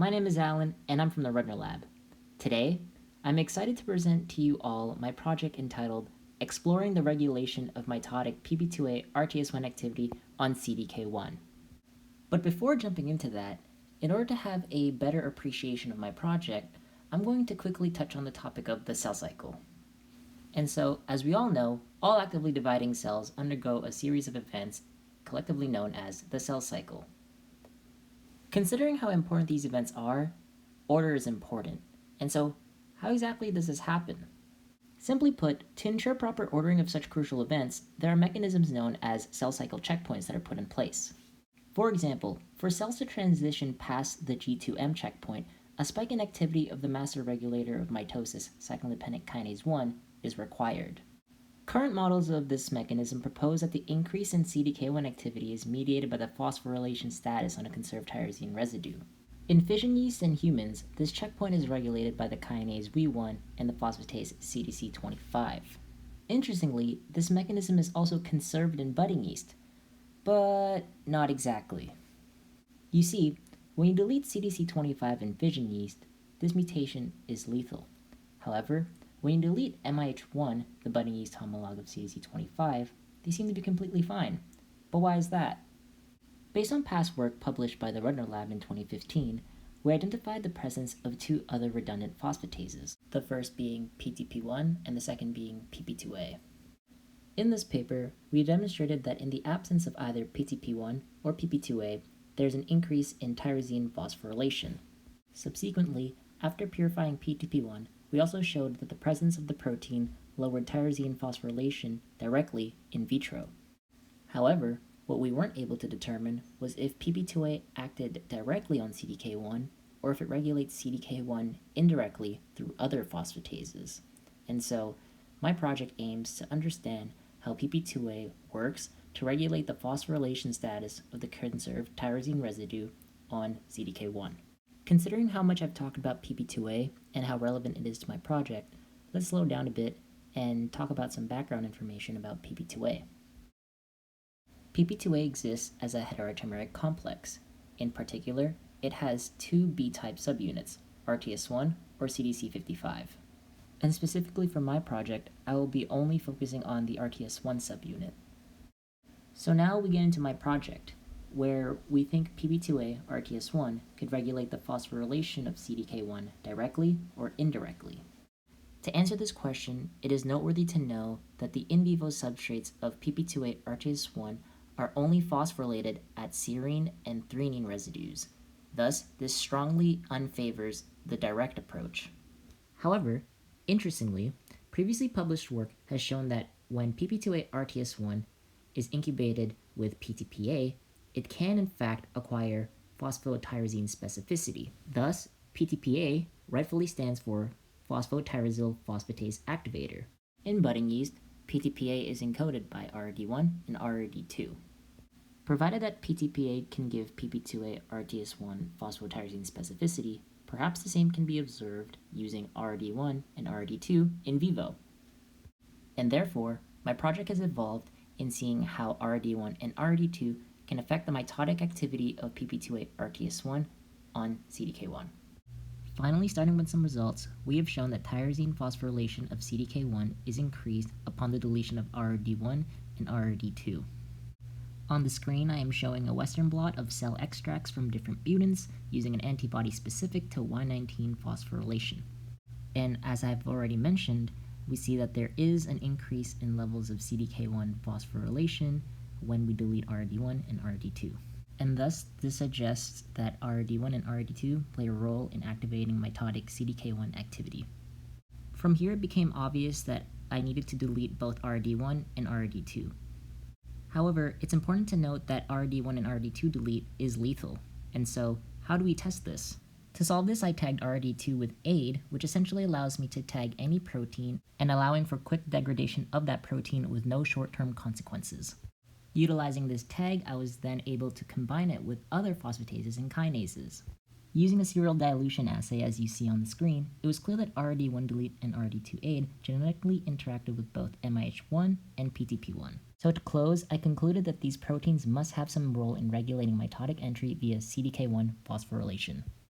My name is Alain, and I'm from the Rudner Lab. Today, I'm excited to present to you all my project entitled Exploring the Regulation of Mitotic PP2A-Rts1 Activity on Cdk1. But before jumping into that, in order to have a better appreciation of my project, I'm going to quickly touch on the topic of the cell cycle. And so, as we all know, all actively dividing cells undergo a series of events collectively known as the cell cycle. Considering how important these events are, order is important. And so, how exactly does this happen? Simply put, to ensure proper ordering of such crucial events, there are mechanisms known as cell cycle checkpoints that are put in place. For example, for cells to transition past the G2M checkpoint, a spike in activity of the master regulator of mitosis, cyclin-dependent kinase 1, is required. Current models of this mechanism propose that the increase in Cdk1 activity is mediated by the phosphorylation status on a conserved tyrosine residue. In fission yeast and humans, this checkpoint is regulated by the kinase V1 and the phosphatase Cdk25. Interestingly, this mechanism is also conserved in budding yeast, but not exactly. You see, when you delete Cdk25 in fission yeast, this mutation is lethal. However, when you delete MIH1, the budding yeast homologue of Cdk25, they seem to be completely fine. But why is that? Based on past work published by the Rudner Lab in 2015, we identified the presence of two other redundant phosphatases, the first being PTP1 and the second being PP2A. In this paper, we demonstrated that in the absence of either PTP1 or PP2A, there's an increase in tyrosine phosphorylation. Subsequently, after purifying PTP1, we also showed that the presence of the protein lowered tyrosine phosphorylation directly in vitro. However, what we weren't able to determine was if PP2A acted directly on Cdk1 or if it regulates Cdk1 indirectly through other phosphatases. And so, my project aims to understand how PP2A works to regulate the phosphorylation status of the conserved tyrosine residue on Cdk1. Considering how much I've talked about PP2A and how relevant it is to my project, let's slow down a bit and talk about some background information about PP2A. PP2A exists as a heteroatomeric complex. In particular, it has two B-type subunits, RTS1 or CDC55. And specifically for my project, I will be only focusing on the RTS1 subunit. So now we get into my project, where we think PP2A-RTS1 could regulate the phosphorylation of Cdk1 directly or indirectly. To answer this question, it is noteworthy to know that the in vivo substrates of PP2A-RTS1 are only phosphorylated at serine and threonine residues. Thus, this strongly unfavors the direct approach. However, interestingly, previously published work has shown that when PP2A-RTS1 is incubated with PTPA, it can in fact acquire phosphotyrosine specificity. Thus, PTPA rightfully stands for phosphotyrosyl phosphatase activator. In budding yeast, PTPA is encoded by RRD1 and RRD2. Provided that PTPA can give PP2A-RTS1 phosphotyrosine specificity, perhaps the same can be observed using RRD1 and RRD2 in vivo. And therefore, my project has evolved in seeing how RRD1 and RRD2 can affect the mitotic activity of PP2A-RTS1 on Cdk1. Finally, starting with some results, we have shown that tyrosine phosphorylation of Cdk1 is increased upon the deletion of RRD1 and RRD2. On the screen, I am showing a Western blot of cell extracts from different mutants using an antibody specific to Y19 phosphorylation. And as I've already mentioned, we see that there is an increase in levels of Cdk1 phosphorylation when we delete RRD1 and RRD2. And thus, this suggests that RRD1 and RRD2 play a role in activating mitotic Cdk1 activity. From here, it became obvious that I needed to delete both RRD1 and RRD2. However, it's important to note that RRD1 and RRD2 delete is lethal. And so, how do we test this? To solve this, I tagged RRD2 with AID, which essentially allows me to tag any protein and allowing for quick degradation of that protein with no short-term consequences. Utilizing this tag, I was then able to combine it with other phosphatases and kinases. Using a serial dilution assay as you see on the screen, it was clear that RRD1 delete and RRD2 aid genetically interacted with both MIH1 and PTP1. So to close, I concluded that these proteins must have some role in regulating mitotic entry via Cdk1 phosphorylation.